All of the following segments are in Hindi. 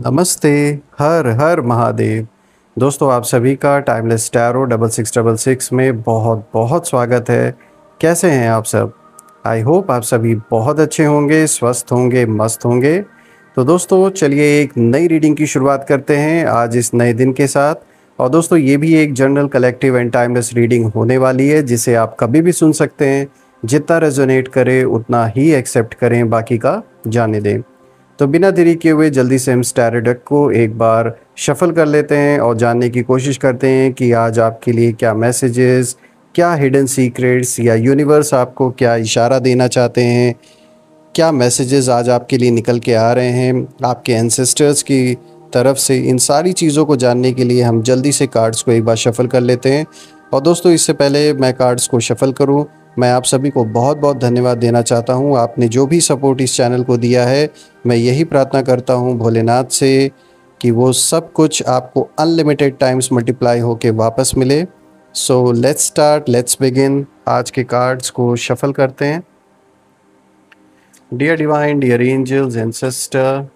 नमस्ते। हर हर महादेव। दोस्तों, आप सभी का टाइमलेस टैरो 6666 में बहुत बहुत स्वागत है। कैसे हैं आप सब? आई होप आप सभी बहुत अच्छे होंगे, स्वस्थ होंगे, मस्त होंगे। तो दोस्तों, चलिए एक नई रीडिंग की शुरुआत करते हैं आज इस नए दिन के साथ। और दोस्तों, ये भी एक general collective and timeless reading होने वाली है, जिसे आप कभी भी सुन सकते हैं। जितना रेजोनेट करे उतना ही एक्सेप्ट करें, बाकी का जाने दें। तो बिना देरी किए हुए जल्दी से हम स्टैरो डेक को एक बार शफल कर लेते हैं और जानने की कोशिश करते हैं कि आज आपके लिए क्या मैसेजेस, क्या हिडन सीक्रेट्स या यूनिवर्स आपको क्या इशारा देना चाहते हैं, क्या मैसेजेस आज आपके लिए निकल के आ रहे हैं आपके एंसेस्टर्स की तरफ से। इन सारी चीज़ों को जानने के लिए हम जल्दी से कार्ड्स को एक बार शफल कर लेते हैं। और दोस्तों, इससे पहले मैं कार्ड्स को शफल करूं, मैं आप सभी को बहुत बहुत धन्यवाद देना चाहता हूं। आपने जो भी सपोर्ट इस चैनल को दिया है, मैं यही प्रार्थना करता हूं भोलेनाथ से कि वो सब कुछ आपको अनलिमिटेड टाइम्स मल्टीप्लाई होके वापस मिले। So let's start, let's begin. आज के कार्ड्स को शफल करते हैं। Dear divine, dear angels, ancestor,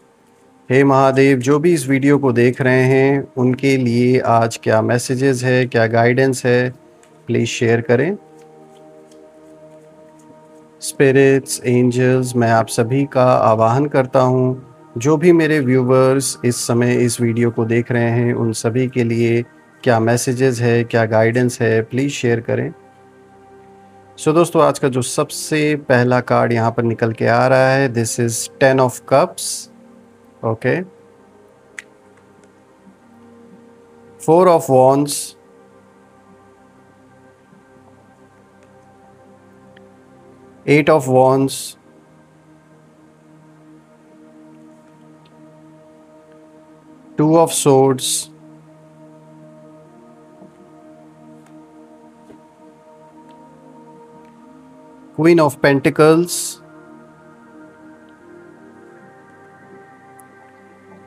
हे महादेव, जो भी इस वीडियो को देख रहे हैं उनके लिए आज क्या मैसेजेस है, क्या गाइडेंस है, प्लीज़ शेयर करें। स्पिरिट्स, एंजल्स, मैं आप सभी का आवाहन करता हूँ, जो भी मेरे व्यूवर्स इस समय इस वीडियो को देख रहे हैं उन सभी के लिए क्या मैसेजेस है, क्या गाइडेंस है, प्लीज़ शेयर करें। सो दोस्तों, आज का जो सबसे पहला कार्ड यहाँ पर निकल के आ रहा है, this is 10 of cups. Okay, 4 of wands, 8 of wands, 2 of swords, Queen of Pentacles,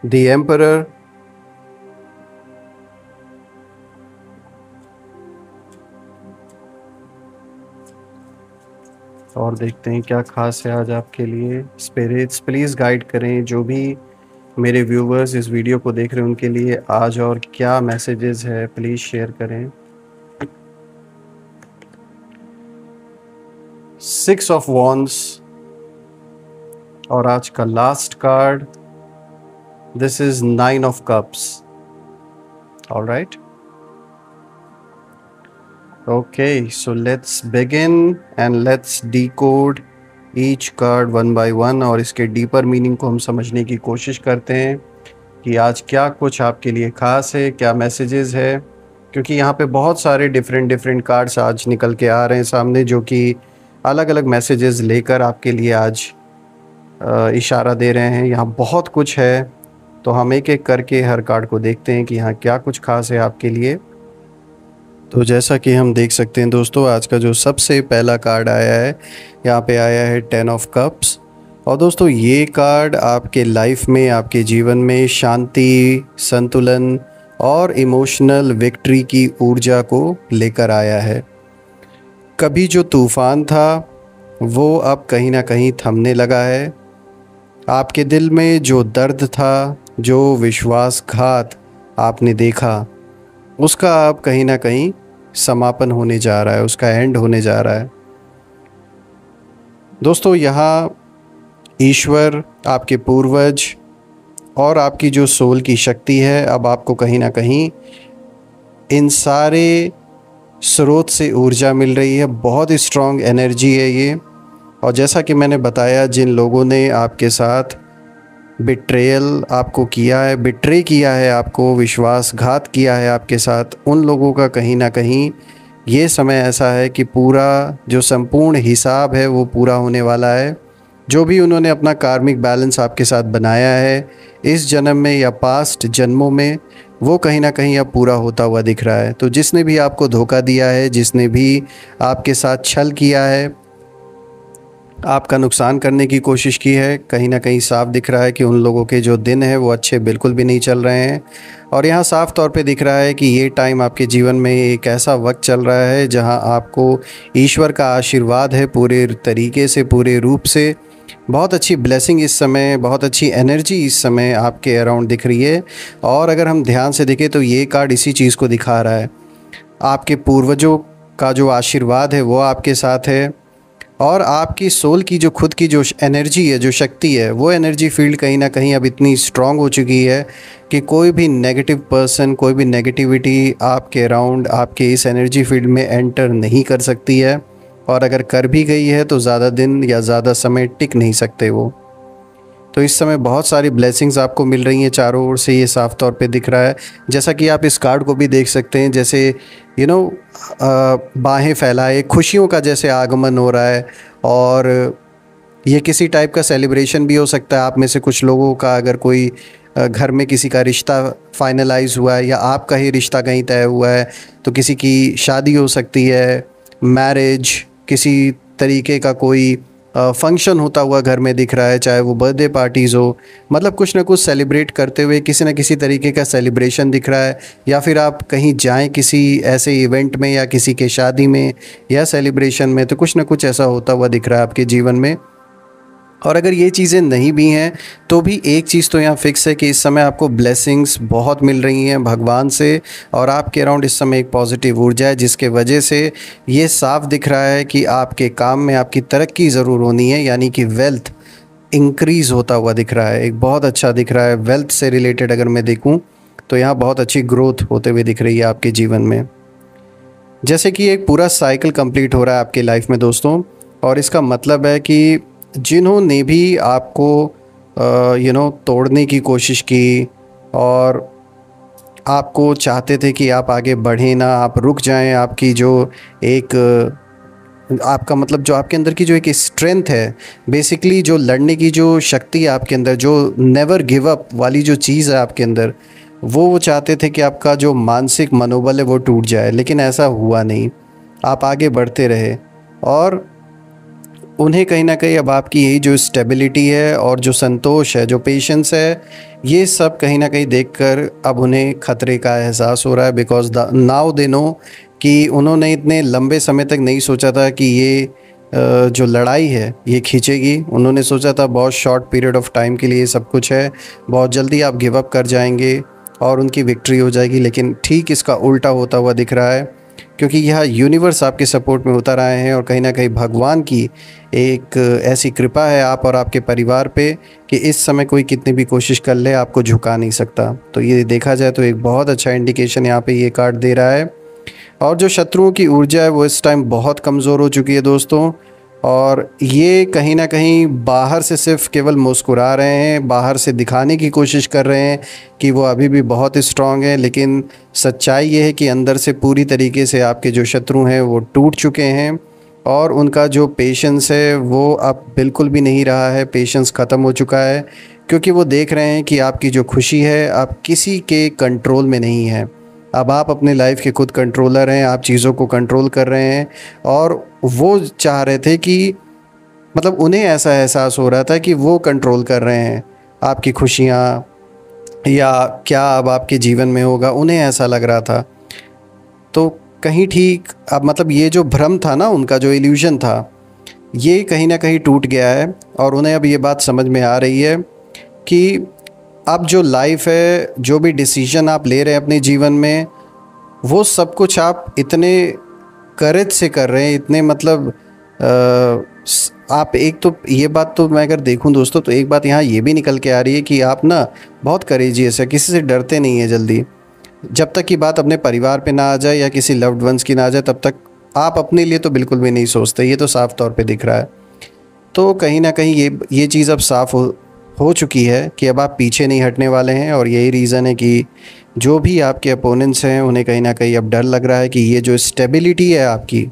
the Emperor, और देखते हैं क्या खास है आज आपके लिए। स्पिरिट्स प्लीज़ गाइड करें, जो भी मेरे व्यूवर्स इस वीडियो को देख रहे हैं उनके लिए आज और क्या मैसेजेस है, प्लीज़ शेयर करें। 6 ऑफ वॉन्ड्स और आज का last card, this is 9 of cups. Alright, okay, so let's begin and let's decode each card one by one और इसके डीपर मीनिंग को हम समझने की कोशिश करते हैं कि आज क्या कुछ आपके लिए ख़ास है, क्या मैसेजेस है। क्योंकि यहाँ पे बहुत सारे डिफरेंट कार्ड्स आज निकल के आ रहे हैं सामने, जो कि अलग अलग मैसेजेस लेकर आपके लिए आज इशारा दे रहे हैं। यहाँ बहुत कुछ है, तो हम एक एक करके हर कार्ड को देखते हैं कि यहाँ क्या कुछ खास है आपके लिए। तो जैसा कि हम देख सकते हैं दोस्तों, आज का जो सबसे पहला कार्ड आया है, यहाँ पे आया है 10 ऑफ कप्स। और दोस्तों, ये कार्ड आपके लाइफ में, आपके जीवन में शांति, संतुलन और इमोशनल विक्ट्री की ऊर्जा को लेकर आया है। कभी जो तूफान था वो अब कहीं ना कहीं थमने लगा है। आपके दिल में जो दर्द था, जो विश्वासघात आपने देखा, उसका अब कहीं ना कहीं समापन होने जा रहा है, उसका एंड होने जा रहा है। दोस्तों, यहाँ ईश्वर, आपके पूर्वज और आपकी जो सोल की शक्ति है, अब आपको कहीं ना कहीं इन सारे स्रोत से ऊर्जा मिल रही है। बहुत स्ट्रॉन्ग एनर्जी है ये। और जैसा कि मैंने बताया, जिन लोगों ने आपके साथ बिट्रेयल आपको किया है, बिट्रे किया है आपको, विश्वासघात किया है आपके साथ, उन लोगों का कहीं ना कहीं ये समय ऐसा है कि पूरा जो संपूर्ण हिसाब है वो पूरा होने वाला है। जो भी उन्होंने अपना कार्मिक बैलेंस आपके साथ बनाया है इस जन्म में या पास्ट जन्मों में, वो कहीं ना कहीं अब पूरा होता हुआ दिख रहा है। तो जिसने भी आपको धोखा दिया है, जिसने भी आपके साथ छल किया है, आपका नुकसान करने की कोशिश की है, कहीं ना कहीं साफ दिख रहा है कि उन लोगों के जो दिन हैं वो अच्छे बिल्कुल भी नहीं चल रहे हैं। और यहाँ साफ तौर पे दिख रहा है कि ये टाइम आपके जीवन में एक ऐसा वक्त चल रहा है जहाँ आपको ईश्वर का आशीर्वाद है पूरे तरीके से, पूरे रूप से, बहुत अच्छी ब्लेसिंग इस समय, बहुत अच्छी एनर्जी इस समय आपके अराउंड दिख रही है। और अगर हम ध्यान से देखें तो ये कार्ड इसी चीज़ को दिखा रहा है। आपके पूर्वजों का जो आशीर्वाद है वो आपके साथ है, और आपकी सोल की जो खुद की जो एनर्जी है, जो शक्ति है, वो एनर्जी फील्ड कहीं ना कहीं अब इतनी स्ट्रांग हो चुकी है कि कोई भी नेगेटिव पर्सन, कोई भी नेगेटिविटी आपके अराउंड, आपके इस एनर्जी फील्ड में एंटर नहीं कर सकती है। और अगर कर भी गई है तो ज़्यादा दिन या ज़्यादा समय टिक नहीं सकते वो। तो इस समय बहुत सारी ब्लेसिंग्स आपको मिल रही हैं चारों ओर से, ये साफ तौर पे दिख रहा है। जैसा कि आप इस कार्ड को भी देख सकते हैं, जैसे बाहें फैलाए, खुशियों का जैसे आगमन हो रहा है। और ये किसी टाइप का सेलिब्रेशन भी हो सकता है। आप में से कुछ लोगों का अगर कोई घर में किसी का रिश्ता फाइनलाइज हुआ है, या आपका ही रिश्ता कहीं तय हुआ है, तो किसी की शादी हो सकती है, मैरिज, किसी तरीके का कोई फंक्शन होता हुआ घर में दिख रहा है, चाहे वो बर्थडे पार्टीज़ हो। मतलब कुछ ना कुछ सेलिब्रेट करते हुए किसी न किसी तरीके का सेलिब्रेशन दिख रहा है। या फिर आप कहीं जाएं किसी ऐसे इवेंट में, या किसी के शादी में या सेलिब्रेशन में, तो कुछ ना कुछ ऐसा होता हुआ दिख रहा है आपके जीवन में। और अगर ये चीज़ें नहीं भी हैं तो भी एक चीज़ तो यहाँ फिक्स है कि इस समय आपको ब्लेसिंग्स बहुत मिल रही हैं भगवान से, और आपके अराउंड इस समय एक पॉजिटिव ऊर्जा है, जिसके वजह से ये साफ दिख रहा है कि आपके काम में आपकी तरक्की ज़रूर होनी है, यानी कि वेल्थ इंक्रीज़ होता हुआ दिख रहा है। एक बहुत अच्छा दिख रहा है वेल्थ से रिलेटेड। अगर मैं देखूँ तो यहाँ बहुत अच्छी ग्रोथ होते हुए दिख रही है आपके जीवन में, जैसे कि एक पूरा साइकिल कंप्लीट हो रहा है आपकी लाइफ में दोस्तों। और इसका मतलब है कि जिन्होंने भी आपको तोड़ने की कोशिश की, और आपको चाहते थे कि आप आगे बढ़ें ना, आप रुक जाएं, आपकी जो एक आपका मतलब जो आपके अंदर की जो एक स्ट्रेंथ है, बेसिकली जो लड़ने की जो शक्ति है आपके अंदर, जो नेवर गिव अप वाली जो चीज़ है आपके अंदर, वो चाहते थे कि आपका जो मानसिक मनोबल है वो टूट जाए। लेकिन ऐसा हुआ नहीं, आप आगे बढ़ते रहे। और उन्हें कहीं ना कहीं अब आपकी यही जो स्टेबिलिटी है, और जो संतोष है, जो पेशेंस है, ये सब कहीं ना कहीं देखकर अब उन्हें खतरे का एहसास हो रहा है। बिकॉज नाउ दे नो कि उन्होंने इतने लंबे समय तक नहीं सोचा था कि ये जो लड़ाई है ये खींचेगी। उन्होंने सोचा था बहुत शॉर्ट पीरियड ऑफ टाइम के लिए सब कुछ है, बहुत जल्दी आप गिव अप कर जाएंगे और उनकी विक्ट्री हो जाएगी। लेकिन ठीक इसका उल्टा होता हुआ दिख रहा है, क्योंकि यह यूनिवर्स आपके सपोर्ट में उतर आए हैं, और कहीं ना कहीं भगवान की एक ऐसी कृपा है आप और आपके परिवार पे कि इस समय कोई कितनी भी कोशिश कर ले आपको झुका नहीं सकता। तो ये देखा जाए तो एक बहुत अच्छा इंडिकेशन यहाँ पे ये कार्ड दे रहा है। और जो शत्रुओं की ऊर्जा है वो इस टाइम बहुत कमज़ोर हो चुकी है दोस्तों, और ये कहीं ना कहीं बाहर से सिर्फ केवल मुस्कुरा रहे हैं, बाहर से दिखाने की कोशिश कर रहे हैं कि वो अभी भी बहुत स्ट्रांग है। लेकिन सच्चाई ये है कि अंदर से पूरी तरीके से आपके जो शत्रु हैं वो टूट चुके हैं, और उनका जो पेशेंस है वो अब बिल्कुल भी नहीं रहा है। पेशेंस ख़त्म हो चुका है, क्योंकि वो देख रहे हैं कि आपकी जो खुशी है अब किसी के कंट्रोल में नहीं है। अब आप अपने लाइफ के खुद कंट्रोलर हैं, आप चीज़ों को कंट्रोल कर रहे हैं। और वो चाह रहे थे कि मतलब उन्हें ऐसा एहसास हो रहा था कि वो कंट्रोल कर रहे हैं आपकी खुशियाँ, या क्या अब आपके जीवन में होगा, उन्हें ऐसा लग रहा था। तो कहीं ठीक अब मतलब ये जो भ्रम था ना, उनका जो इल्यूजन था, ये कहीं ना कहीं टूट गया है। और उन्हें अब ये बात समझ में आ रही है कि अब जो लाइफ है, जो भी डिसीजन आप ले रहे हैं अपने जीवन में, वो सब कुछ आप इतने करेज से कर रहे हैं, इतने मतलब आप एक तो ये बात तो मैं अगर देखूं दोस्तों, तो एक बात यहाँ ये भी निकल के आ रही है कि आप ना बहुत करेजियस है, किसी से डरते नहीं है जल्दी। जब तक की बात अपने परिवार पे ना आ जाए या किसी लव्ड वंस की ना आ जाए, तब तक आप अपने लिए तो बिल्कुल भी नहीं सोचते। ये तो साफ तौर पे दिख रहा है। तो कहीं ना कहीं ये चीज़ अब साफ़ हो चुकी है कि अब आप पीछे नहीं हटने वाले हैं। और यही रीज़न है कि जो भी आपके अपोनेंट्स हैं उन्हें कहीं ना कहीं अब डर लग रहा है कि ये जो स्टेबिलिटी है आपकी,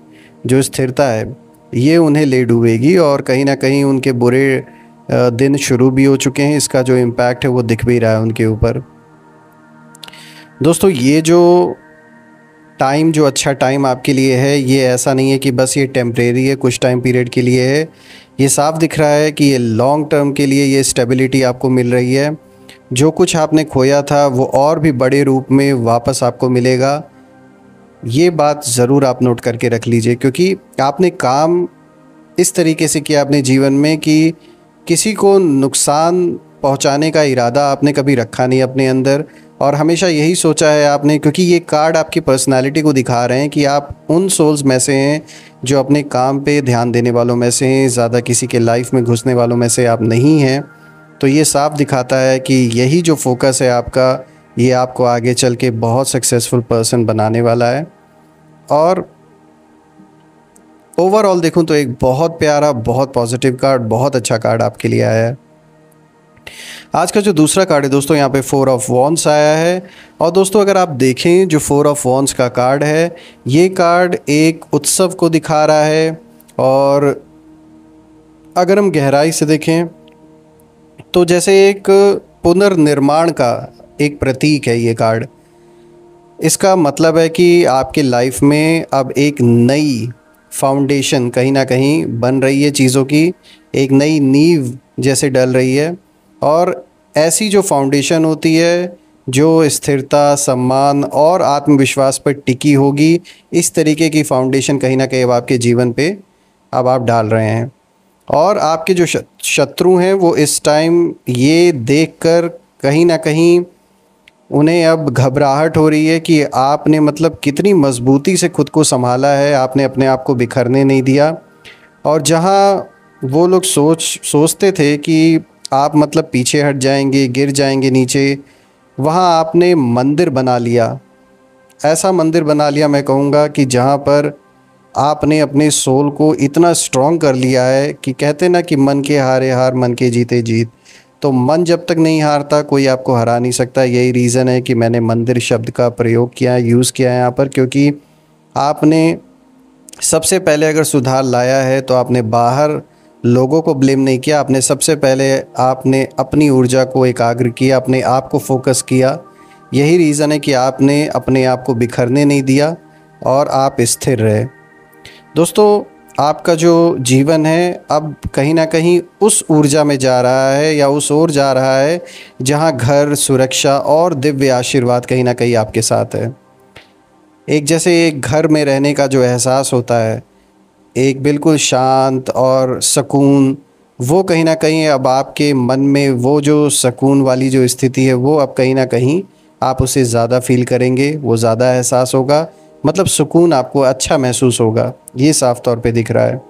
जो स्थिरता है, ये उन्हें ले डूबेगी। और कहीं ना कहीं उनके बुरे दिन शुरू भी हो चुके हैं। इसका जो इम्पैक्ट है वो दिख भी रहा है उनके ऊपर। दोस्तों, ये जो टाइम, जो अच्छा टाइम आपके लिए है, ये ऐसा नहीं है कि बस ये टेम्परेरी है, कुछ टाइम पीरियड के लिए है। ये साफ दिख रहा है कि ये लॉन्ग टर्म के लिए ये स्टेबिलिटी आपको मिल रही है। जो कुछ आपने खोया था वो और भी बड़े रूप में वापस आपको मिलेगा। ये बात ज़रूर आप नोट करके रख लीजिए, क्योंकि आपने काम इस तरीके से किया अपने जीवन में कि किसी को नुकसान पहुंचाने का इरादा आपने कभी रखा नहीं अपने अंदर, और हमेशा यही सोचा है आपने, क्योंकि ये कार्ड आपकी पर्सनालिटी को दिखा रहे हैं कि आप उन सोल्स में से हैं जो अपने काम पे ध्यान देने वालों में से हैं, ज़्यादा किसी के लाइफ में घुसने वालों में से आप नहीं हैं। तो ये साफ दिखाता है कि यही जो फोकस है आपका, ये आपको आगे चल के बहुत सक्सेसफुल पर्सन बनाने वाला है। और ओवरऑल देखूं तो एक बहुत प्यारा, बहुत पॉजिटिव कार्ड, बहुत अच्छा कार्ड आपके लिए आया है। आज का जो दूसरा कार्ड है दोस्तों, यहाँ पे 4 ऑफ वॉन्ड्स आया है। और दोस्तों अगर आप देखें जो 4 ऑफ वॉन्ड्स का कार्ड है, ये कार्ड एक उत्सव को दिखा रहा है। और अगर हम गहराई से देखें तो जैसे एक पुनर्निर्माण का एक प्रतीक है ये कार्ड। इसका मतलब है कि आपके लाइफ में अब एक नई फाउंडेशन कहीं ना कहीं बन रही है, चीज़ों की एक नई नींव जैसे डल रही है। और ऐसी जो फाउंडेशन होती है जो स्थिरता, सम्मान और आत्मविश्वास पर टिकी होगी, इस तरीके की फाउंडेशन कहीं ना कहीं अब आपके जीवन पे अब आप डाल रहे हैं। और आपके जो शत्रु हैं वो इस टाइम ये देखकर कहीं ना कहीं उन्हें अब घबराहट हो रही है कि आपने मतलब कितनी मजबूती से खुद को संभाला है, आपने अपने आप को बिखरने नहीं दिया। और जहाँ वो लोग सोचते थे कि आप मतलब पीछे हट जाएंगे, गिर जाएंगे नीचे, वहाँ आपने मंदिर बना लिया। ऐसा मंदिर बना लिया मैं कहूँगा कि जहाँ पर आपने अपने सोल को इतना स्ट्रॉन्ग कर लिया है कि कहते ना कि मन के हारे हार, मन के जीते जीत। तो मन जब तक नहीं हारता कोई आपको हरा नहीं सकता। यही रीज़न है कि मैंने मंदिर शब्द का प्रयोग किया है, यूज़ किया है यहाँ पर, क्योंकि आपने सबसे पहले अगर सुधार लाया है तो आपने बाहर लोगों को ब्लेम नहीं किया, आपने सबसे पहले आपने अपनी ऊर्जा को एकाग्र किया, अपने आप को फोकस किया। यही रीज़न है कि आपने अपने आप को बिखरने नहीं दिया और आप स्थिर रहे। दोस्तों आपका जो जीवन है अब कहीं ना कहीं उस ऊर्जा में जा रहा है या उस ओर जा रहा है जहां घर, सुरक्षा और दिव्य आशीर्वाद कहीं ना कहीं आपके साथ है। एक जैसे एक घर में रहने का जो एहसास होता है, एक बिल्कुल शांत और सुकून, वो कहीं ना कहीं अब आपके मन में वो जो सुकून वाली जो स्थिति है वो अब कहीं ना कहीं आप उसे ज़्यादा फील करेंगे, वो ज़्यादा एहसास होगा। मतलब सुकून आपको अच्छा महसूस होगा, ये साफ तौर पे दिख रहा है।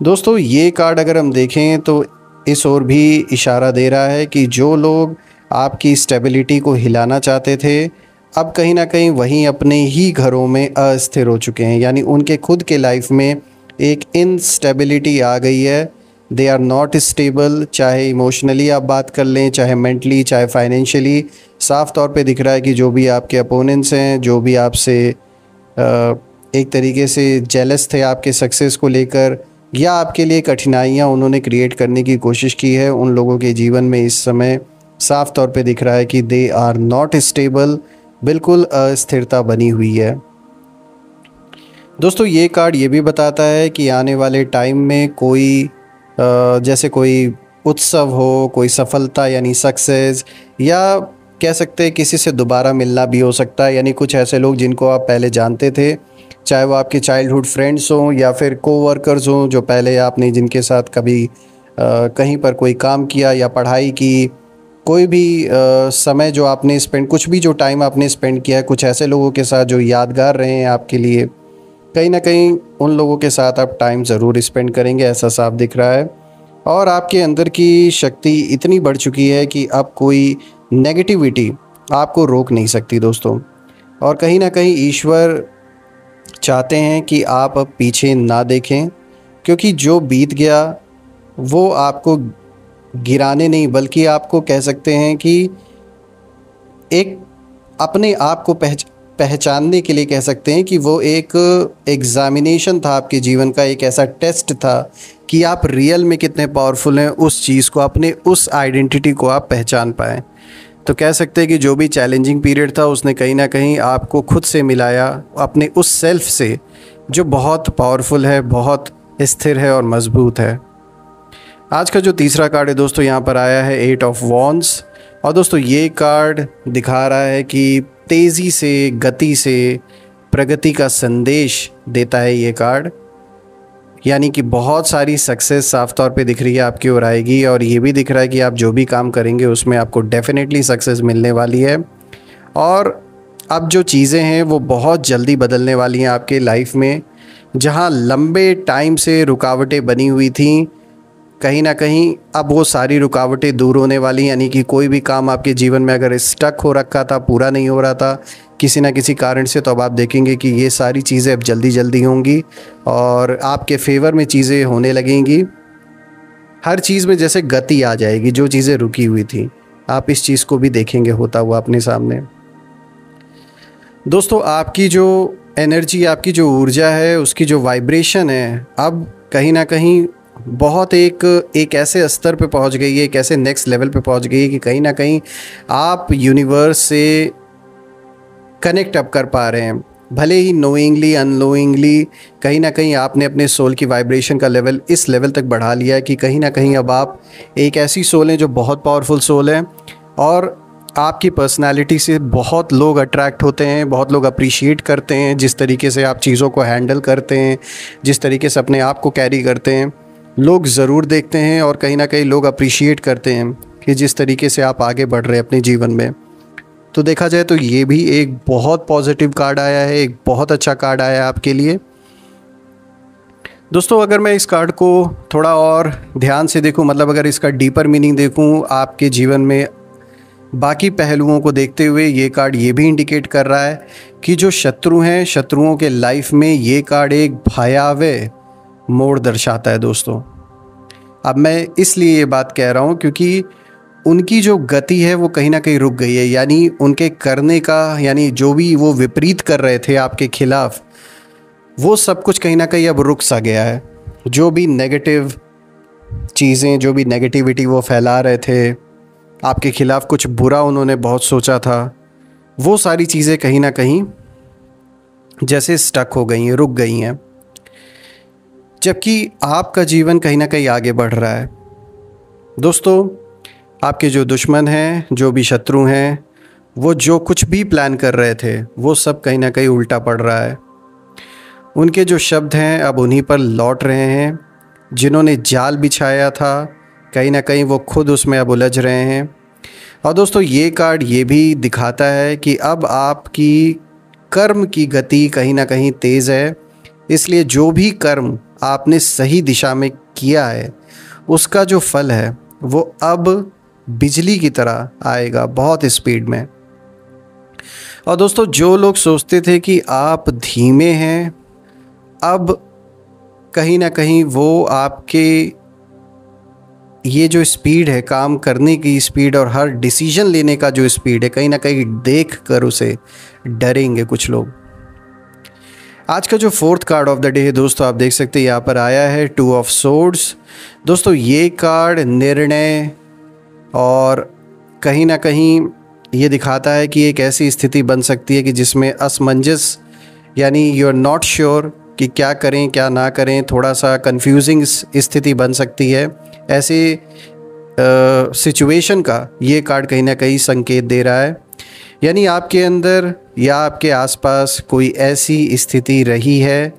दोस्तों ये कार्ड अगर हम देखें तो इस ओर भी इशारा दे रहा है कि जो लोग आपकी स्टेबिलिटी को हिलाना चाहते थे, अब कहीं ना कहीं वहीं अपने ही घरों में अस्थिर हो चुके हैं। यानी उनके खुद के लाइफ में एक इनस्टेबिलिटी आ गई है। दे आर नॉट स्टेबल, चाहे इमोशनली आप बात कर लें, चाहे मेंटली, चाहे फाइनेंशियली। साफ तौर पे दिख रहा है कि जो भी आपके अपोनेंट्स हैं, जो भी आपसे एक तरीके से जेलस थे आपके सक्सेस को लेकर, या आपके लिए कठिनाइयाँ उन्होंने क्रिएट करने की कोशिश की है, उन लोगों के जीवन में इस समय साफ तौर पे दिख रहा है कि दे आर नॉट स्टेबल, बिल्कुल अस्थिरता बनी हुई है। दोस्तों ये कार्ड ये भी बताता है कि आने वाले टाइम में कोई जैसे कोई उत्सव हो, कोई सफलता यानी सक्सेस, या कह सकते हैं किसी से दोबारा मिलना भी हो सकता है। यानी कुछ ऐसे लोग जिनको आप पहले जानते थे, चाहे वो आपके चाइल्डहुड फ्रेंड्स हों या फिर कोवर्कर्स हों, जो पहले आपने जिनके साथ कभी कहीं पर कोई काम किया या पढ़ाई की, कोई भी समय जो आपने स्पेंड, कुछ भी जो टाइम आपने स्पेंड किया है कुछ ऐसे लोगों के साथ जो यादगार रहे हैं आपके लिए, कहीं ना कहीं उन लोगों के साथ आप टाइम ज़रूर स्पेंड करेंगे, ऐसा साफ दिख रहा है। और आपके अंदर की शक्ति इतनी बढ़ चुकी है कि अब कोई नेगेटिविटी आपको रोक नहीं सकती दोस्तों। और कहीं ना कहीं ईश्वर चाहते हैं कि आप अब पीछे ना देखें, क्योंकि जो बीत गया वो आपको गिराने नहीं, बल्कि आपको कह सकते हैं कि एक अपने आप को पहचानने के लिए कह सकते हैं कि वो एक एग्ज़ामिनेशन था आपके जीवन का, एक ऐसा टेस्ट था कि आप रियल में कितने पावरफुल हैं, उस चीज़ को, अपने उस आइडेंटिटी को आप पहचान पाएँ। तो कह सकते हैं कि जो भी चैलेंजिंग पीरियड था उसने कहीं ना कहीं आपको खुद से मिलाया, अपने उस सेल्फ से जो बहुत पावरफुल है, बहुत स्थिर है और मजबूत है। आज का जो तीसरा कार्ड है दोस्तों, यहाँ पर आया है 8 ऑफ वॉन्ड्स। और दोस्तों ये कार्ड दिखा रहा है कि तेज़ी से, गति से प्रगति का संदेश देता है ये कार्ड। यानी कि बहुत सारी सक्सेस साफ तौर पे दिख रही है आपकी ओर आएगी, और ये भी दिख रहा है कि आप जो भी काम करेंगे उसमें आपको डेफिनेटली सक्सेस मिलने वाली है। और अब जो चीज़ें हैं वो बहुत जल्दी बदलने वाली हैं आपके लाइफ में। जहां लंबे टाइम से रुकावटें बनी हुई थी, कहीं ना कहीं अब वो सारी रुकावटें दूर होने वाली। यानी कि कोई भी काम आपके जीवन में अगर स्टक हो रखा था, पूरा नहीं हो रहा था किसी ना किसी कारण से, तो अब आप देखेंगे कि ये सारी चीज़ें अब जल्दी जल्दी होंगी और आपके फेवर में चीज़ें होने लगेंगी। हर चीज़ में जैसे गति आ जाएगी, जो चीज़ें रुकी हुई थी आप इस चीज़ को भी देखेंगे होता हुआ अपने सामने। दोस्तों, आपकी जो एनर्जी, आपकी जो ऊर्जा है, उसकी जो वाइब्रेशन है, अब कहीं ना कहीं बहुत एक ऐसे स्तर पे पहुंच गई है, एक ऐसे नेक्स्ट लेवल पे पहुंच गई है कि कहीं ना कहीं आप यूनिवर्स से कनेक्ट अप कर पा रहे हैं। भले ही नोइंगली अननोइंगली कहीं ना कहीं आपने अपने सोल की वाइब्रेशन का लेवल इस लेवल तक बढ़ा लिया है कि कहीं ना कहीं अब आप एक ऐसी सोल हैं जो बहुत पावरफुल सोल है, और आपकी पर्सनालिटी से बहुत लोग अट्रैक्ट होते हैं, बहुत लोग अप्रिशिएट करते हैं जिस तरीके से आप चीज़ों को हैंडल करते हैं, जिस तरीके से अपने आप को कैरी करते हैं। लोग ज़रूर देखते हैं और कहीं ना कहीं लोग अप्रिशिएट करते हैं कि जिस तरीके से आप आगे बढ़ रहे हैं अपने जीवन में। तो देखा जाए तो ये भी एक बहुत पॉजिटिव कार्ड आया है, एक बहुत अच्छा कार्ड आया है आपके लिए। दोस्तों, अगर मैं इस कार्ड को थोड़ा और ध्यान से देखूं, मतलब अगर इसका डीपर मीनिंग देखूं आपके जीवन में बाकी पहलुओं को देखते हुए, ये कार्ड ये भी इंडिकेट कर रहा है कि जो शत्रु हैं, शत्रुओं के लाइफ में ये कार्ड एक भयावह मोड़ दर्शाता है। दोस्तों, अब मैं इसलिए ये बात कह रहा हूँ क्योंकि उनकी जो गति है वो कहीं ना कहीं रुक गई है। यानी उनके करने का, यानी जो भी वो विपरीत कर रहे थे आपके खिलाफ, वो सब कुछ कहीं ना कहीं अब रुक सा गया है। जो भी नेगेटिव चीज़ें, जो भी नेगेटिविटी वो फैला रहे थे, आपके खिलाफ कुछ बुरा उन्होंने बहुत सोचा था, वो सारी चीज़ें कहीं ना कहीं जैसे स्टक हो गई हैं, रुक गई हैं। जबकि आपका जीवन कहीं ना कहीं आगे बढ़ रहा है। दोस्तों, आपके जो दुश्मन हैं, जो भी शत्रु हैं, वो जो कुछ भी प्लान कर रहे थे वो सब कहीं ना कहीं उल्टा पड़ रहा है। उनके जो शब्द हैं अब उन्हीं पर लौट रहे हैं। जिन्होंने जाल बिछाया था, कहीं ना कहीं वो खुद उसमें अब उलझ रहे हैं। और दोस्तों, ये कार्ड ये भी दिखाता है कि अब आपकी कर्म की गति कहीं ना कहीं तेज़ है। इसलिए जो भी कर्म आपने सही दिशा में किया है, उसका जो फल है वो अब बिजली की तरह आएगा, बहुत स्पीड में। और दोस्तों, जो लोग सोचते थे कि आप धीमे हैं, अब कहीं ना कहीं वो आपके ये जो स्पीड है, काम करने की स्पीड और हर डिसीजन लेने का जो स्पीड है, कहीं ना कहीं देख कर उसे डरेंगे कुछ लोग। आज का जो fourth card of the day है दोस्तों, आप देख सकते हैं यहाँ पर आया है 2 ऑफ सोर्ड्स। दोस्तों, ये कार्ड निर्णय और कहीं ना कहीं ये दिखाता है कि एक ऐसी स्थिति बन सकती है कि जिसमें असमंजस, यानी यू आर नॉट श्योर कि क्या करें क्या ना करें, थोड़ा सा कंफ्यूजिंग स्थिति बन सकती है। ऐसे सिचुएशन का ये कार्ड कहीं ना कहीं संकेत दे रहा है। यानी आपके अंदर या आपके आसपास कोई ऐसी स्थिति रही है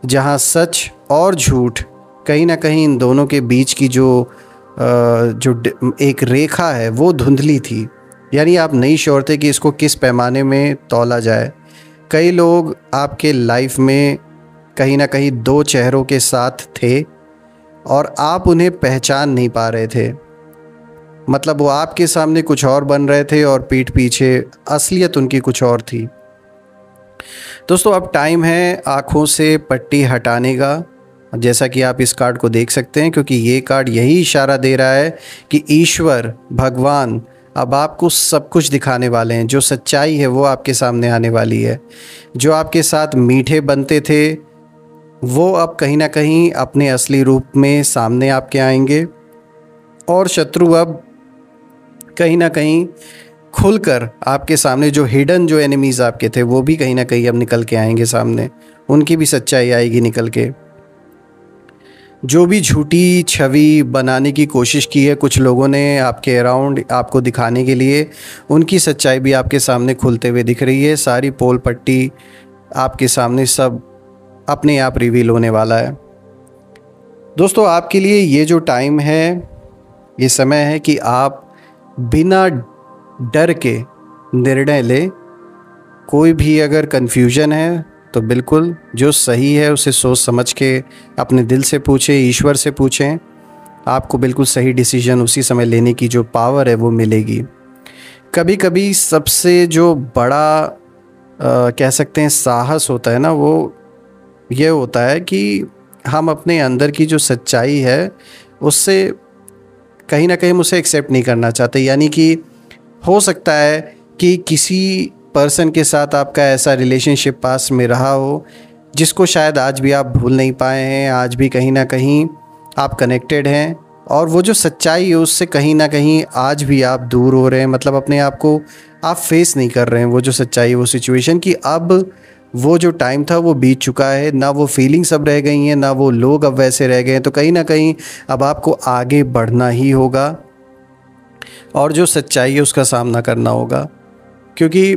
जहां सच और झूठ, कहीं ना कहीं इन दोनों के बीच की जो एक रेखा है वो धुंधली थी। यानी आप नहीं श्योर थे कि इसको किस पैमाने में तौला जाए। कई लोग आपके लाइफ में कहीं ना कहीं 2 चेहरों के साथ थे और आप उन्हें पहचान नहीं पा रहे थे। मतलब वो आपके सामने कुछ और बन रहे थे और पीठ पीछे असलियत उनकी कुछ और थी। दोस्तों, अब टाइम है आँखों से पट्टी हटाने का, जैसा कि आप इस कार्ड को देख सकते हैं, क्योंकि ये कार्ड यही इशारा दे रहा है कि ईश्वर, भगवान अब आपको सब कुछ दिखाने वाले हैं। जो सच्चाई है वो आपके सामने आने वाली है। जो आपके साथ मीठे बनते थे वो अब कहीं ना कहीं अपने असली रूप में सामने आपके आएंगे, और शत्रु अब कहीं ना कहीं खुलकर आपके सामने, जो हिडन जो एनिमीज़ आपके थे वो भी कहीं ना कहीं अब निकल के आएंगे सामने। उनकी भी सच्चाई आएगी निकल के। जो भी झूठी छवि बनाने की कोशिश की है कुछ लोगों ने आपके अराउंड आपको दिखाने के लिए, उनकी सच्चाई भी आपके सामने खुलते हुए दिख रही है। सारी पोल पट्टी आपके सामने सब अपने आप रिवील होने वाला है। दोस्तों आपके लिए ये जो टाइम है, ये समय है कि आप बिना डर के निर्णय लें। कोई भी अगर कन्फ्यूजन है तो बिल्कुल जो सही है उसे सोच समझ के अपने दिल से पूछें, ईश्वर से पूछें। आपको बिल्कुल सही डिसीजन उसी समय लेने की जो पावर है वो मिलेगी। कभी कभी सबसे जो बड़ा कह सकते हैं साहस होता है ना, वो ये होता है कि हम अपने अंदर की जो सच्चाई है उससे कहीं ना कहीं हम उसे एक्सेप्ट नहीं करना चाहते। यानी कि हो सकता है कि किसी पर्सन के साथ आपका ऐसा रिलेशनशिप पास में रहा हो जिसको शायद आज भी आप भूल नहीं पाए हैं, आज भी कहीं ना कहीं आप कनेक्टेड हैं, और वो जो सच्चाई है उससे कहीं ना कहीं आज भी आप दूर हो रहे हैं। मतलब अपने आप को आप फेस नहीं कर रहे हैं वो जो सच्चाई है, वो सिचुएशन की अब वो जो टाइम था वो बीत चुका है। ना वो फीलिंग्स अब रह गई हैं, ना वो लोग अब वैसे रह गए हैं। तो कहीं ना कहीं अब आपको आगे बढ़ना ही होगा और जो सच्चाई है उसका सामना करना होगा। क्योंकि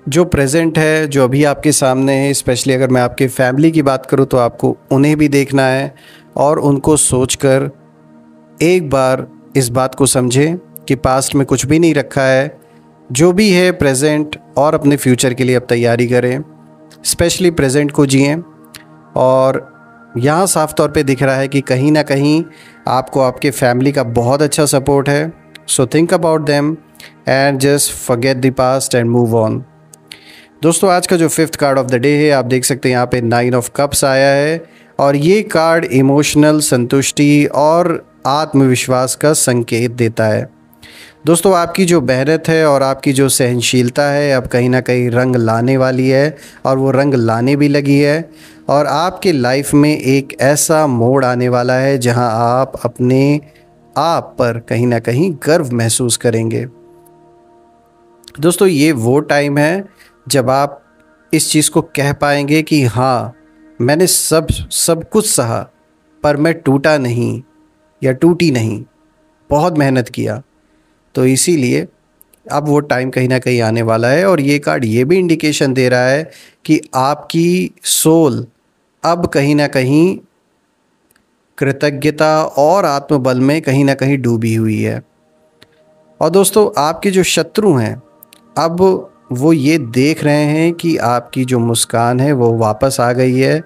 जो प्रेजेंट है, जो अभी आपके सामने है, स्पेशली अगर मैं आपके फैमिली की बात करूँ तो आपको उन्हें भी देखना है और उनको सोचकर एक बार इस बात को समझें कि पास्ट में कुछ भी नहीं रखा है। जो भी है प्रेजेंट, और अपने फ्यूचर के लिए अब तैयारी करें। स्पेशली प्रेजेंट को जिएं। और यहाँ साफ तौर पे दिख रहा है कि कहीं ना कहीं आपको आपके फैमिली का बहुत अच्छा सपोर्ट है। So think about them and just forget the past and move on. दोस्तों आज का जो 5th card of the day है, आप देख सकते हैं यहाँ पे 9 ऑफ कप्स आया है, और ये कार्ड इमोशनल संतुष्टि और आत्मविश्वास का संकेत देता है। दोस्तों आपकी जो मेहनत है और आपकी जो सहनशीलता है अब कहीं ना कहीं रंग लाने वाली है, और वो रंग लाने भी लगी है। और आपके लाइफ में एक ऐसा मोड़ आने वाला है जहां आप अपने आप पर कहीं ना कहीं गर्व महसूस करेंगे। दोस्तों ये वो टाइम है जब आप इस चीज़ को कह पाएंगे कि हाँ, मैंने सब कुछ सहा पर मैं टूटा नहीं या टूटी नहीं, बहुत मेहनत किया। तो इसीलिए अब वो टाइम कहीं ना कहीं आने वाला है। और ये कार्ड ये भी इंडिकेशन दे रहा है कि आपकी सोल अब कहीं ना कहीं कृतज्ञता और आत्मबल में कहीं ना कहीं डूबी हुई है। और दोस्तों आपके जो शत्रु हैं अब वो ये देख रहे हैं कि आपकी जो मुस्कान है वो वापस आ गई है।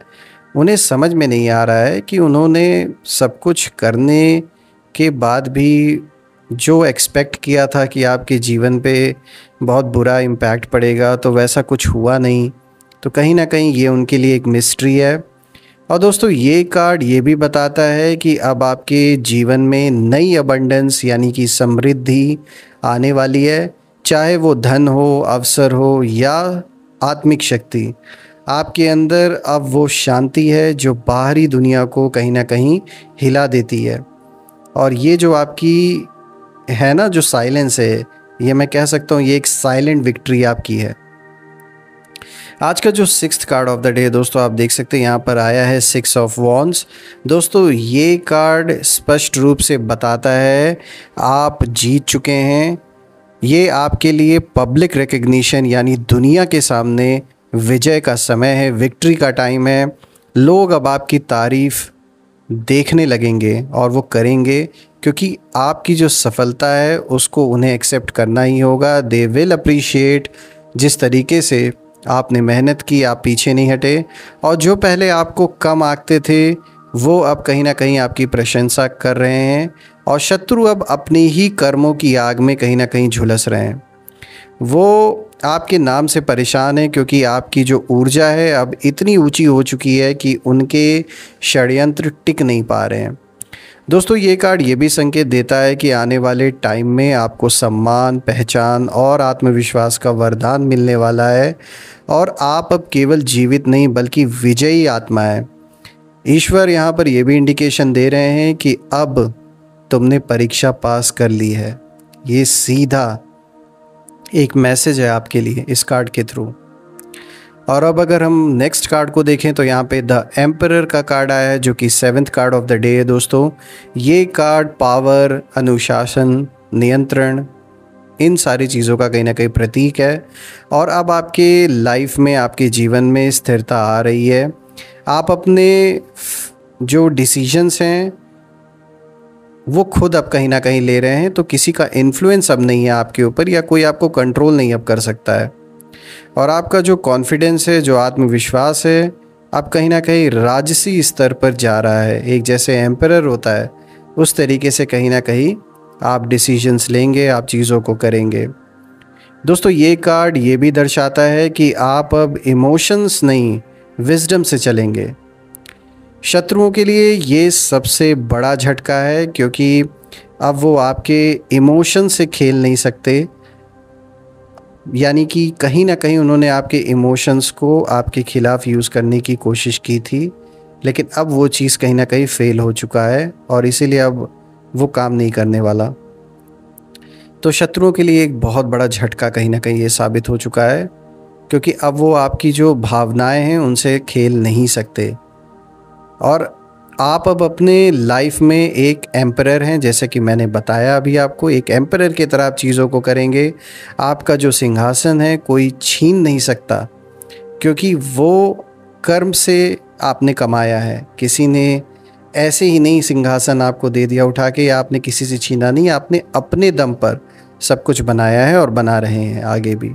उन्हें समझ में नहीं आ रहा है कि उन्होंने सब कुछ करने के बाद भी जो एक्सपेक्ट किया था कि आपके जीवन पे बहुत बुरा इम्पैक्ट पड़ेगा, तो वैसा कुछ हुआ नहीं। तो कहीं ना कहीं ये उनके लिए एक मिस्ट्री है। और दोस्तों ये कार्ड ये भी बताता है कि अब आपके जीवन में नई अबंडेंस यानी कि समृद्धि आने वाली है। चाहे वो धन हो, अवसर हो या आत्मिक शक्ति, आपके अंदर अब वो शांति है जो बाहरी दुनिया को कहीं ना कहीं हिला देती है। और ये जो आपकी है ना जो साइलेंस है, ये मैं कह सकता हूँ ये एक साइलेंट विक्ट्री आपकी है। आज का जो 6th card of the day दोस्तों आप देख सकते हैं यहाँ पर आया है 6 ऑफ वॉन्ड्स। दोस्तों ये कार्ड स्पष्ट रूप से बताता है आप जीत चुके हैं। ये आपके लिए पब्लिक रिकग्निशन यानी दुनिया के सामने विजय का समय है, विक्ट्री का टाइम है। लोग अब आपकी तारीफ देखने लगेंगे और वो करेंगे, क्योंकि आपकी जो सफलता है उसको उन्हें एक्सेप्ट करना ही होगा। दे विल अप्रिशिएट जिस तरीके से आपने मेहनत की, आप पीछे नहीं हटे। और जो पहले आपको कम आंकते थे वो अब कहीं ना कहीं आपकी प्रशंसा कर रहे हैं। और शत्रु अब अपने ही कर्मों की आग में कहीं ना कहीं झुलस रहे हैं। वो आपके नाम से परेशान है, क्योंकि आपकी जो ऊर्जा है अब इतनी ऊंची हो चुकी है कि उनके षड्यंत्र टिक नहीं पा रहे हैं। दोस्तों ये कार्ड ये भी संकेत देता है कि आने वाले टाइम में आपको सम्मान, पहचान और आत्मविश्वास का वरदान मिलने वाला है। और आप अब केवल जीवित नहीं बल्कि विजयी आत्मा है। ईश्वर यहाँ पर यह भी इंडिकेशन दे रहे हैं कि अब तुमने परीक्षा पास कर ली है। ये सीधा एक मैसेज है आपके लिए इस कार्ड के थ्रू। और अब अगर हम नेक्स्ट कार्ड को देखें तो यहाँ पे द एम्परर का कार्ड आया है जो कि 7th card of the day है। दोस्तों ये कार्ड पावर, अनुशासन, नियंत्रण, इन सारी चीज़ों का कहीं ना कहीं प्रतीक है। और अब आपके लाइफ में, आपके जीवन में स्थिरता आ रही है। आप अपने जो डिसीजंस हैं वो खुद अब कहीं ना कहीं ले रहे हैं, तो किसी का इन्फ्लुएंस अब नहीं है आपके ऊपर, या कोई आपको कंट्रोल नहीं अब कर सकता है। और आपका जो कॉन्फिडेंस है, जो आत्मविश्वास है, अब कहीं ना कहीं राजसी स्तर पर जा रहा है। एक जैसे एम्परर होता है उस तरीके से कहीं ना कहीं आप डिसीजंस लेंगे, आप चीज़ों को करेंगे। दोस्तों ये कार्ड ये भी दर्शाता है कि आप अब इमोशंस नहीं, विजडम से चलेंगे। शत्रुओं के लिए ये सबसे बड़ा झटका है, क्योंकि अब वो आपके इमोशन से खेल नहीं सकते। यानी कि कहीं ना कहीं उन्होंने आपके इमोशंस को आपके खिलाफ यूज़ करने की कोशिश की थी, लेकिन अब वो चीज़ कहीं ना कहीं फ़ेल हो चुका है और इसीलिए अब वो काम नहीं करने वाला। तो शत्रुओं के लिए एक बहुत बड़ा झटका कहीं ना कहीं ये साबित हो चुका है, क्योंकि अब वो आपकी जो भावनाएं हैं उनसे खेल नहीं सकते। और आप अब अपने लाइफ में एक एम्परर हैं, जैसे कि मैंने बताया अभी आपको, एक एम्परर की तरह आप चीज़ों को करेंगे। आपका जो सिंहासन है कोई छीन नहीं सकता, क्योंकि वो कर्म से आपने कमाया है। किसी ने ऐसे ही नहीं सिंहासन आपको दे दिया उठा के, या आपने किसी से छीना नहीं, आपने अपने दम पर सब कुछ बनाया है और बना रहे हैं आगे भी।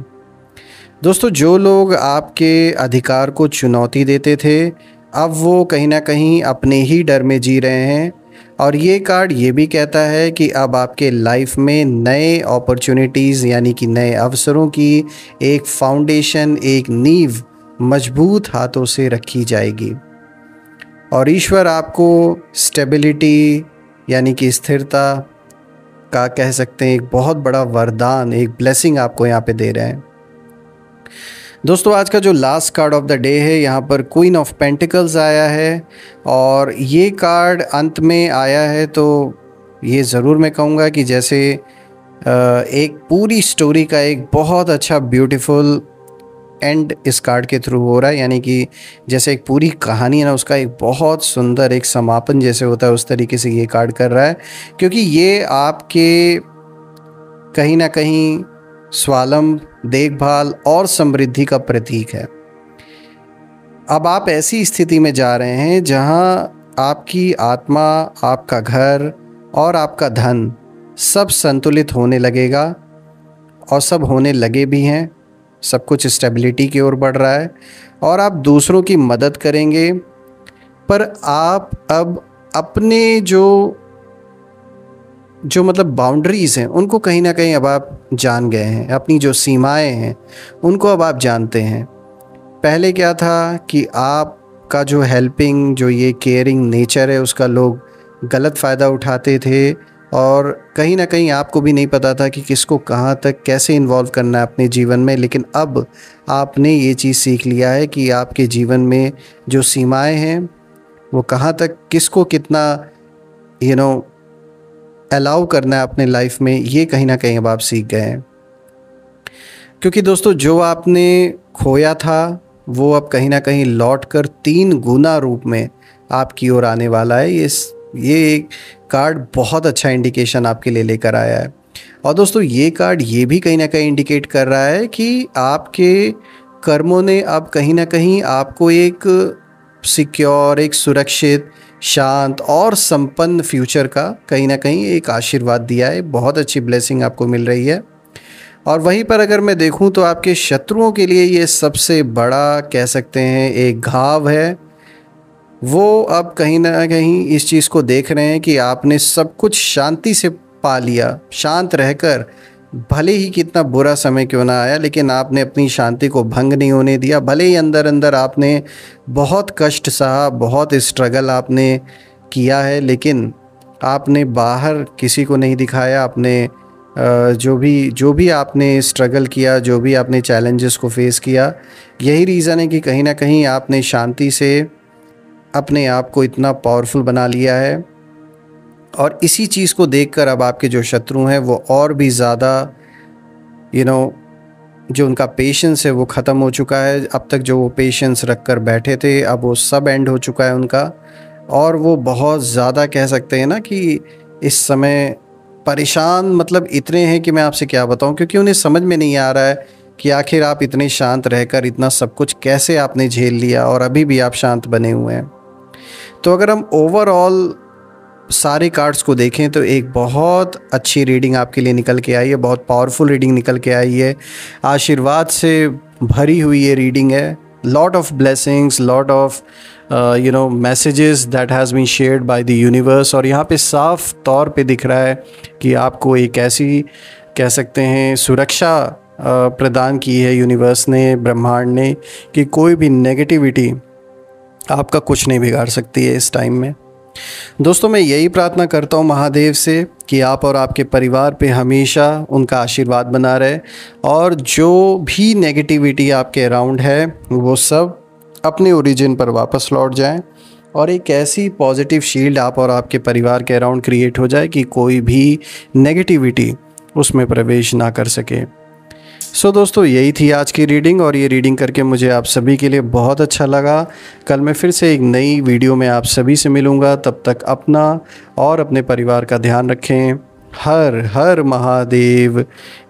दोस्तों जो लोग आपके अधिकार को चुनौती देते थे, अब वो कहीं ना कहीं अपने ही डर में जी रहे हैं। और ये कार्ड ये भी कहता है कि अब आपके लाइफ में नए अपॉर्चुनिटीज़ यानी कि नए अवसरों की एक फाउंडेशन, एक नींव मजबूत हाथों से रखी जाएगी। और ईश्वर आपको स्टेबिलिटी यानी कि स्थिरता का कह सकते हैं एक बहुत बड़ा वरदान, एक ब्लेसिंग आपको यहाँ पे दे रहे हैं। दोस्तों आज का जो last card of the day है, यहाँ पर क्वीन ऑफ पेंटिकल्स आया है। और ये कार्ड अंत में आया है, तो ये ज़रूर मैं कहूँगा कि जैसे एक पूरी स्टोरी का एक बहुत अच्छा ब्यूटीफुल एंड इस कार्ड के थ्रू हो रहा है। यानी कि जैसे एक पूरी कहानी है ना, उसका एक बहुत सुंदर एक समापन जैसे होता है, उस तरीके से ये कार्ड कर रहा है। क्योंकि ये आपके कहीं ना कहीं स्वावलंब, देखभाल और समृद्धि का प्रतीक है। अब आप ऐसी स्थिति में जा रहे हैं जहां आपकी आत्मा, आपका घर और आपका धन सब संतुलित होने लगेगा, और सब होने लगे भी हैं। सब कुछ स्टेबिलिटी की ओर बढ़ रहा है और आप दूसरों की मदद करेंगे। पर आप अब अपने जो मतलब बाउंड्रीज़ हैं उनको कहीं ना कहीं अब आप जान गए हैं। अपनी जो सीमाएं हैं उनको अब आप जानते हैं। पहले क्या था कि आपका जो हेल्पिंग, जो ये केयरिंग नेचर है, उसका लोग गलत फ़ायदा उठाते थे, और कहीं ना कहीं आपको भी नहीं पता था कि किसको कहाँ तक कैसे इन्वॉल्व करना है अपने जीवन में। लेकिन अब आपने ये चीज़ सीख लिया है कि आपके जीवन में जो सीमाएं हैं वो कहाँ तक किसको कितना अलाउ करना है अपने लाइफ में, ये कहीं ना कहीं अब आप सीख गए हैं। क्योंकि दोस्तों जो आपने खोया था वो अब कहीं ना कहीं लौट कर 3 गुना रूप में आपकी ओर आने वाला है। ये एक कार्ड बहुत अच्छा इंडिकेशन आपके लिए लेकर आया है। और दोस्तों ये कार्ड ये भी कहीं ना कहीं इंडिकेट कर रहा है कि आपके कर्मों ने अब कहीं ना कहीं आपको एक सिक्योर, एक सुरक्षित, शांत और संपन्न फ्यूचर का कहीं ना कहीं एक आशीर्वाद दिया है। बहुत अच्छी ब्लेसिंग आपको मिल रही है। और वहीं पर अगर मैं देखूं तो आपके शत्रुओं के लिए ये सबसे बड़ा कह सकते हैं एक घाव है। वो अब कहीं ना कहीं इस चीज़ को देख रहे हैं कि आपने सब कुछ शांति से पा लिया, शांत रहकर, भले ही कितना बुरा समय क्यों ना आया, लेकिन आपने अपनी शांति को भंग नहीं होने दिया। भले ही अंदर अंदर आपने बहुत कष्ट सहा, बहुत स्ट्रगल आपने किया है, लेकिन आपने बाहर किसी को नहीं दिखाया। आपने जो भी आपने स्ट्रगल किया, जो भी आपने चैलेंजेस को फेस किया, यही रीज़न है कि कहीं ना कहीं आपने शांति से अपने आप को इतना पावरफुल बना लिया है। और इसी चीज़ को देखकर अब आपके जो शत्रु हैं वो और भी ज़्यादा जो उनका पेशेंस है वो ख़त्म हो चुका है। अब तक जो वो पेशेंस रख कर बैठे थे, अब वो सब एंड हो चुका है उनका। और वो बहुत ज़्यादा कह सकते हैं ना कि इस समय परेशान मतलब इतने हैं कि मैं आपसे क्या बताऊं, क्योंकि उन्हें समझ में नहीं आ रहा है कि आखिर आप इतने शांत रहकर इतना सब कुछ कैसे आपने झेल लिया और अभी भी आप शांत बने हुए हैं। तो अगर हम ओवरऑल सारे कार्ड्स को देखें तो एक बहुत अच्छी रीडिंग आपके लिए निकल के आई है, बहुत पावरफुल रीडिंग निकल के आई है, आशीर्वाद से भरी हुई ये रीडिंग है। Lot of blessings, lot of messages that has been shared by the universe. और यहाँ पे साफ तौर पे दिख रहा है कि आपको एक ऐसी, कह सकते हैं, सुरक्षा प्रदान की है यूनिवर्स ने, ब्रह्मांड ने, कि कोई भी नेगेटिविटी आपका कुछ नहीं बिगाड़ सकती है इस टाइम में। दोस्तों, मैं यही प्रार्थना करता हूँ महादेव से कि आप और आपके परिवार पे हमेशा उनका आशीर्वाद बना रहे, और जो भी नेगेटिविटी आपके अराउंड है वो सब अपने ओरिजिन पर वापस लौट जाएं, और एक ऐसी पॉजिटिव शील्ड आप और आपके परिवार के अराउंड क्रिएट हो जाए कि कोई भी नेगेटिविटी उसमें प्रवेश ना कर सके। सो दोस्तों, यही थी आज की रीडिंग, और ये रीडिंग करके मुझे आप सभी के लिए बहुत अच्छा लगा। कल मैं फिर से एक नई वीडियो में आप सभी से मिलूँगा। तब तक अपना और अपने परिवार का ध्यान रखें। हर हर महादेव।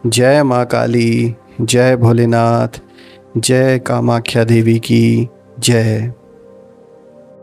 जय माँ काली, जय भोलेनाथ, जय कामाख्या देवी की जय।